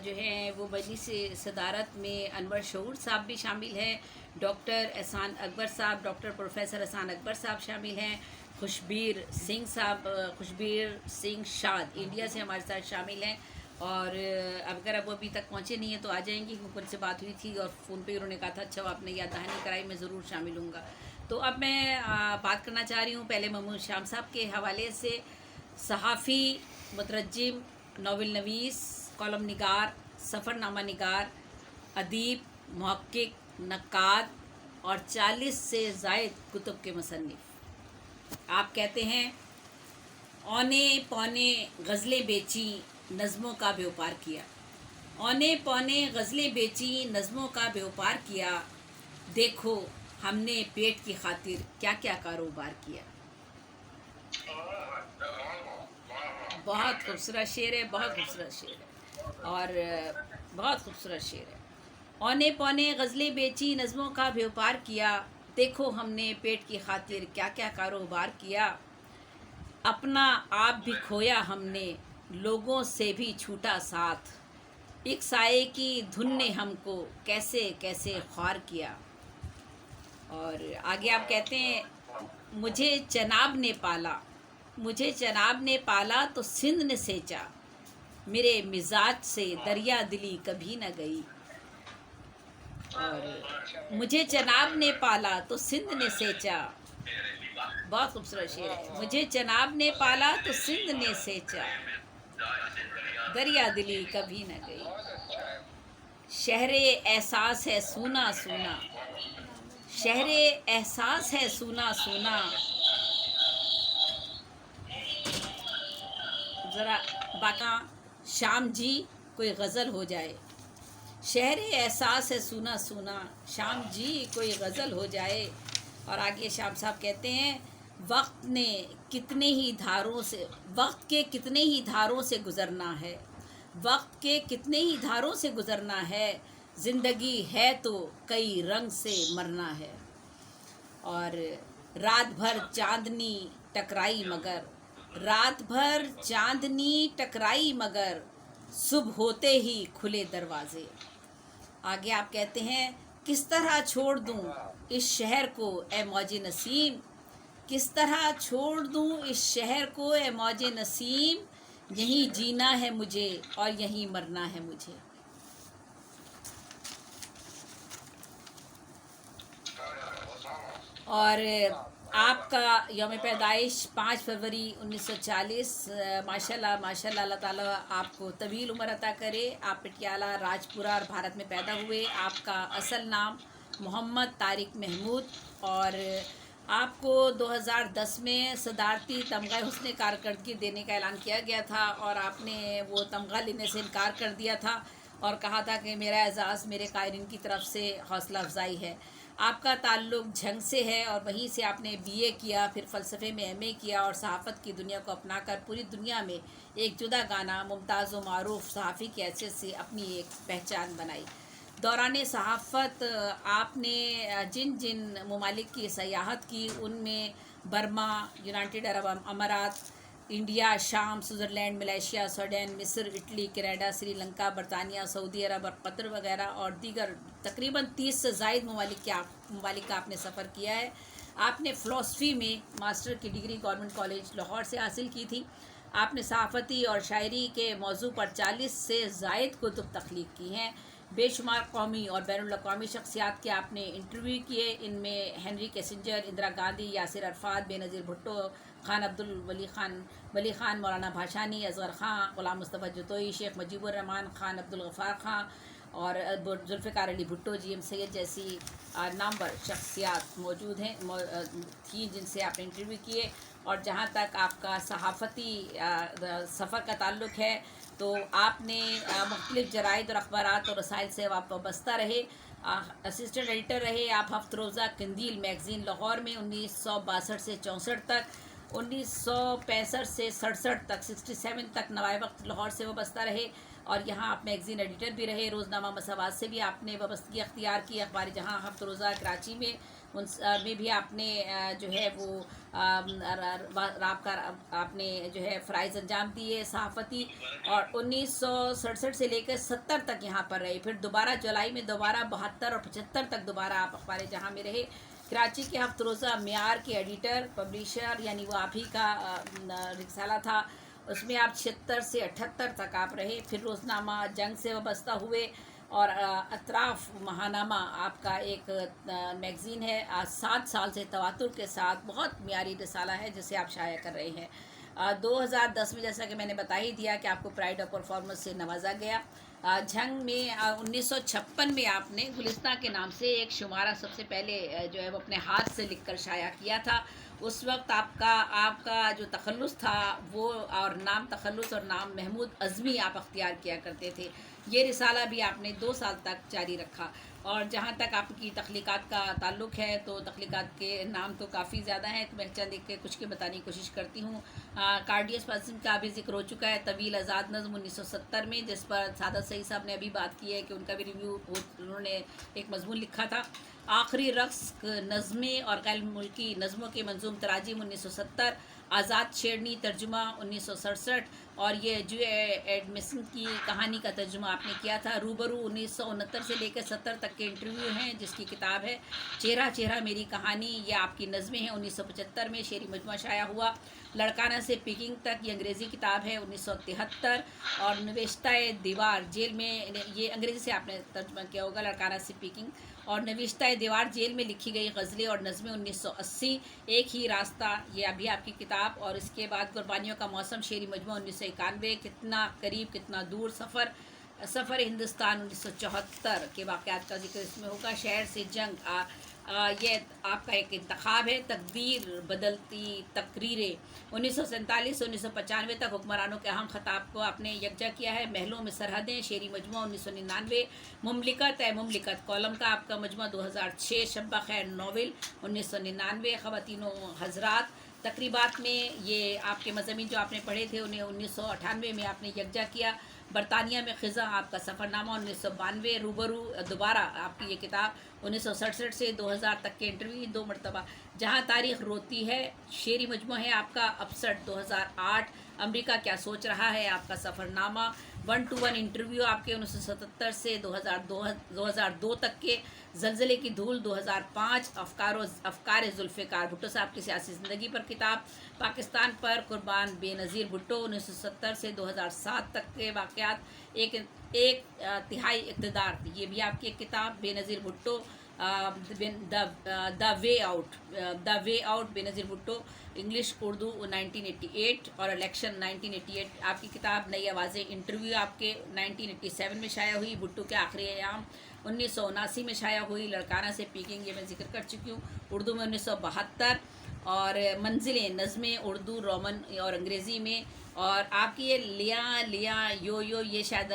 جو ہیں وہ مجلس صدارت میں انور شعور صاحب بھی شامل ہیں، ڈاکٹر احسان اکبر صاحب، ڈاکٹر پروفیسر احسان اکبر صاحب شامل ہیں، خوشبیر سنگھ صاحب، خوشبیر سنگھ شاد انڈیا سے ہمارے ساتھ شامل ہیں، اور اگر اب وہ ابھی تک پہنچے نہیں ہیں تو آ جائیں گے، کیونکہ ان سے بات ہوئی تھی اور فون پہ انہوں نے کہا تھا اچھا آپ نے یاد دہانی کرائی، میں ضرور شامل ہوں گا۔ تو اب میں بات کرنا چاہ رہی ہوں پہلے محمود شام صاحب کے حوالے سے۔ صحافی، مترجم، ناول نویس، کالم نگار، سفر نامہ نگار، ادیب، محقق، نقاد اور 40 سے زائد کتب کے مصنف۔ آپ کہتے ہیں اونے پونے غزلیں بیچی، نظموں کا بیوپار کیا، اونے پونے غزلیں بیچی، نظموں کا بیوپار کیا، دیکھو ہم نے پیٹ کی خاطر کیا کیا کاروبار کیا۔ بہت خوبصورت شعر ہے، بہت خوبصورت شعر ہے، اور بہت خوبصورت شعر ہے۔ اونے پونے غزلیں بیچی، نظموں کا بیوپار کیا، دیکھو ہم نے پیٹ کی خاطر کیا کیا کاروبار کیا، اپنا آپ بھی کھویا ہم نے، لوگوں سے بھی چھوٹا ساتھ، ایک سائے کی دھن نے ہم کو کیسے کیسے خوار کیا۔ اور آگے آپ کہتے ہیں مجھے جناب نے پالا، مجھے جناب نے پالا تو سندھ نے سینچا، میرے مزاج سے دریا دلی کبھی نہ گئی۔ اور مجھے جناب نے پالا تو سندھ نے سینچا، بہت خوبصورت شعر ہے، مجھے جناب نے پالا تو سندھ نے سینچا، دریا دلی کبھی نہ گئی۔ شہر احساس ہے سونا سونا، شہر احساس ہے سونا سونا، ذرا باقا شام جی کوئی غزل ہو جائے، شہر احساس ہے سونا سونا، شام جی کوئی غزل ہو جائے۔ اور آگے شام صاحب کہتے ہیں وقت نے کتنے ہی دھاروں سے، وقت کے کتنے ہی دھاروں سے گزرنا ہے، وقت کے کتنے ہی دھاروں سے گزرنا ہے، زندگی ہے تو کئی رنگ سے مرنا ہے۔ اور رات بھر چاندنی ٹکرائی مگر، رات بھر چاندنی ٹکرائی مگر، صبح ہوتے ہی کھلے دروازے۔ آگے آپ کہتے ہیں کس طرح چھوڑ دوں اس شہر کو اے موج نسیم، کس طرح چھوڑ دوں اس شہر کو اے موج نسیم، یہیں جینا ہے مجھے اور یہیں مرنا ہے مجھے۔ اور آپ کا یوم پیدائش 5 فروری 1940، ماشاء اللہ ماشاء اللہ، اللہ تعالیٰ آپ کو طویل عمر عطا کرے۔ آپ پٹیالہ راجپورہ اور بھارت میں پیدا ہوئے۔ آپ کا اصل نام محمد طارق محمود، اور آپ کو 2010 میں صدارتی تمغہ حسن کارکردگی دینے کا اعلان کیا گیا تھا، اور آپ نے وہ تمغہ لینے سے انکار کر دیا تھا اور کہا تھا کہ میرا اعزاز میرے قائرین کی طرف سے حوصلہ افزائی ہے۔ آپ کا تعلق جھنگ سے ہے، اور وہیں سے آپ نے BA کیا، پھر فلسفے میں MA کیا، اور صحافت کی دنیا کو اپنا کر پوری دنیا میں ایک جدا گانا ممتاز و معروف صحافی کی حیثیت سے اپنی ایک پہچان بنائی۔ دوران صحافت آپ نے جن جن ممالک کی سیاحت کی ان میں برما، یونائٹڈ عرب امارات، انڈیا، شام، سوئٹزرلینڈ، ملیشیا، سویڈن، مصر، اٹلی، کینیڈا، سری لنکا، برطانیہ، سعودی عرب اور قطر وغیرہ اور دیگر تقریباً 30 سے زائد ممالک کا آپ نے سفر کیا ہے۔ آپ نے فلسفی میں ماسٹر کی ڈگری گورنمنٹ کالج لاہور سے حاصل کی تھی۔ آپ نے صحافتی اور شاعری کے موضوع پر 40 سے زائد کتب تخلیق کی ہیں۔ بے شمار قومی اور بین الاقوامی شخصیات کے آپ نے انٹرویو کیے، ان میں ہنری کیسنجر، اندرا گاندھی، یاسر عرفات، بے نظیر بھٹو، خان ولی خان، مولانا بھاشانی، اصغر خان، غلام مصطفیٰ جتوئی، شیخ مجیب الرحمن، خان عبدالغفار خان اور ذوالفقار علی بھٹو، GM سید جیسی نامور شخصیات موجود ہیں تھیں جن سے آپ نے انٹرویو کیے۔ اور جہاں تک آپ کا صحافتی سفر کا تعلق ہے تو آپ نے مختلف جرائد اور اخبارات اور رسائل سے آپ وابستہ رہے۔ اسسٹنٹ ایڈیٹر رہے آپ ہفت روزہ قندیل میگزین لاہور میں 1962 سے 64 تک، 1965 سے 67 تک 67 تک نوائے وقت لاہور سے وابستہ رہے، اور یہاں آپ میگزین ایڈیٹر بھی رہے۔ روزنامہ مساوات سے بھی آپ نے وابستگی اختیار کی، اخبار جہاں ہفت روزہ کراچی میں ان میں بھی آپ نے جو ہے وہ آپ کا آپ نے جو ہے فرائض انجام دیے صحافتی، اور 1967 سے لے کر 70 تک یہاں پر رہے، پھر دوبارہ جولائی میں دوبارہ 72 اور 75 تک دوبارہ آپ اخبار جہاں میں رہے۔ کراچی کے ہفت روزہ معیار کے ایڈیٹر پبلیشر، یعنی وہ آپ ہی کا رسالہ تھا، اس میں آپ 76 سے 78 تک آپ رہے۔ پھر روزنامہ جنگ سے وابستہ ہوئے، اور اطراف ماہنامہ آپ کا ایک میگزین ہے، 7 سال سے تواتر کے ساتھ بہت معیاری رسالہ ہے جسے آپ شائع کر رہے ہیں۔ 2010 میں جیسا کہ میں نے بتا ہی دیا کہ آپ کو پرائڈ آف پرفارمنس سے نوازا گیا۔ جنگ میں 1956 میں آپ نے گلستہ کے نام سے ایک شمارہ سب سے پہلے جو ہے وہ اپنے ہاتھ سے لکھ کر شائع کیا تھا۔ اس وقت آپ کا جو تخلص تھا وہ، اور نام تخلص اور نام محمود اعظمی آپ اختیار کیا کرتے تھے۔ یہ رسالہ بھی آپ نے 2 سال تک جاری رکھا۔ اور جہاں تک آپ کی تخلیقات کا تعلق ہے تو تخلیقات کے نام تو کافی زیادہ ہیں، تو میں چند ایک کے کچھ کے بتانے کی کوشش کرتی ہوں۔ کارڈیس پاسم کا بھی ذکر ہو چکا ہے، طویل آزاد نظم 1970 میں، جس پر سعادت سعید صاحب نے ابھی بات کی ہے کہ ان کا بھی ریویو انہوں نے ایک مضمون لکھا تھا۔ آخری رقص نظمیں اور غیر ملکی نظموں کے منظوم تراجم 1970، آزاد شیرنی ترجمہ 1967، اور یہ جو ایڈمسن کی کہانی کا ترجمہ آپ نے کیا تھا۔ روبرو 1969 سے لے کر 70 تک کے انٹرویو ہیں جس کی کتاب ہے۔ چہرہ چہرہ میری کہانی، یہ آپ کی نظمیں ہیں، 1975 میں شعری مجموعہ شائع ہوا۔ لڑکانہ سے پیکنگ تک، یہ انگریزی کتاب ہے، 1973، اور نوشتہ دیوار جیل میں، یہ انگریزی سے آپ نے ترجمہ کیا ہوگا، لڑکانہ سے پیکنگ، اور نوشتہ دیوار جیل میں لکھی گئی غزلیں اور نظمیں 1980، ایک ہی راستہ، یہ ابھی آپ کی کتاب، اور اس کے بعد قربانیوں کا موسم شعری مجموعہ 1991، کتنا قریب کتنا دور، سفر ہندوستان 1974 کے واقعات کا ذکر اس میں ہوگا۔ شہر سے جنگ، یہ آپ کا ایک انتخاب ہے۔ تقدیر بدلتی تقریریں 1947 سے 1995 تک حکمرانوں کے اہم خطاب کو آپ نے یکجا کیا ہے۔ محلوں میں سرحدیں شعری مجموعہ 1999، مملکت اے مملکت کالم کا آپ کا مجموعہ 2006، شب بخیر ناول 1999، خواتین و حضرات تقریبات میں، یہ آپ کے مضامین جو آپ نے پڑھے تھے انہیں 1998 میں آپ نے یکجا کیا۔ برطانیہ میں خزاں آپ کا سفر نامہ 1992، روبرو دوبارہ آپ کی یہ کتاب 1967 سے 2000 تک کے انٹرویو 2 مرتبہ، جہاں تاریخ روتی ہے شعری مجموعہ ہے آپ کا 68 2008، امریکہ کیا سوچ رہا ہے آپ کا سفر نامہ، 1 to 1 انٹرویو آپ کے 1977 سے 2002 تک کے، زلزلے کی دھول 2005، افکار ذوالفقار بھٹو صاحب کی سیاسی زندگی پر کتاب، پاکستان پر قربان بے نظیر بھٹو 1970 سے 2007 تک کے واقعات، ایک تہائی اقتدار، یہ بھی آپ کی ایک کتاب، بے نظیر بھٹو، دا وے آؤٹ بے نظیر بھٹو، انگلش اردو 1988، اور الیکشن 1988 آپ کی کتاب، نئی آوازیں انٹرویو آپ کے 1987 میں شائع ہوئی، بھٹو کے آخری ایام 1979 میں شائع ہوئی، لڑکانہ سے پیکنگ یہ میں ذکر کر چکی ہوں، اردو میں 1972، اور منزلیں نظمیں اردو رومن اور انگریزی میں، اور آپ کی یہ لیا یو یہ شاید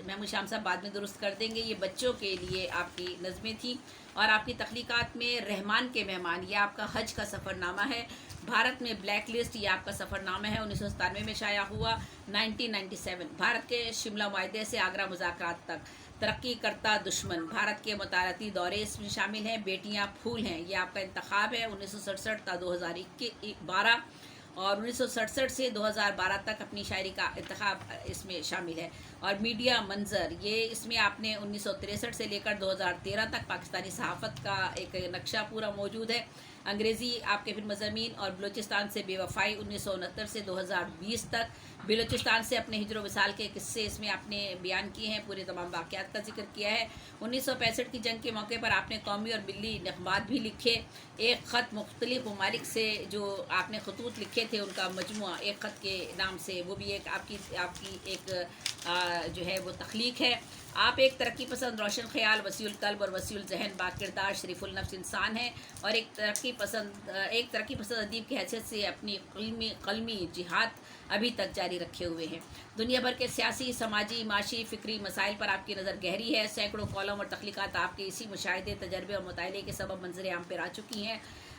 محمود شام صاحب بعد میں درست کر دیں گے، یہ بچوں کے لیے آپ کی نظمیں تھیں۔ اور آپ کی تخلیقات میں رحمان کے مہمان، یہ آپ کا حج کا سفر نامہ ہے، بھارت میں بلیک لسٹ، یہ آپ کا سفر نامہ ہے، 1997 میں شائع ہوا، 1997، بھارت کے شملہ معاہدے سے آگرہ مذاکرات تک، ترقی کرتا دشمن، بھارت کے مطالعاتی دورے اس میں شامل ہیں، بیٹیاں پھول ہیں، یہ آپ کا انتخاب ہے، 1967 تا 2012، اور 1967 سے 2012 تک اپنی شاعری کا انتخاب اس میں شامل ہے، اور میڈیا منظر، یہ اس میں آپ نے 1963 سے لے کر 2013 تک پاکستانی صحافت کا ایک نقشہ پورا موجود ہے، انگریزی آپ کے پھر مضامین، اور بلوچستان سے بے وفائی 1969 سے 2020 تک، بلوچستان سے اپنے ہجر و وصال کے قصے اس میں آپ نے بیان کیے ہیں، پورے تمام واقعات کا ذکر کیا ہے۔ 1965 کی جنگ کے موقع پر آپ نے قومی اور ملی نغمات بھی لکھے، ایک خط مختلف ممالک سے جو آپ نے خطوط لکھے تھے ان کا مجموعہ ایک خط کے نام سے، وہ بھی ایک آپ کی ایک جو ہے وہ تخلیق ہے۔ آپ ایک ترقی پسند، روشن خیال، وسیع القلب اور وسیع الذہن با کردار شریف النفس انسان ہے، اور ایک ترقی پسند ادیب کی حیثیت سے اپنی قلمی جہاد ابھی تک جاری رکھے ہوئے ہیں۔ دنیا بھر کے سیاسی، سماجی، معاشی، فکری مسائل پر آپ کی نظر گہری ہے، سینکڑوں کالم اور تخلیقات آپ کے اسی مشاہدے، تجربے اور مطالعے کے سبب منظر عام پر آ چکی ہیں۔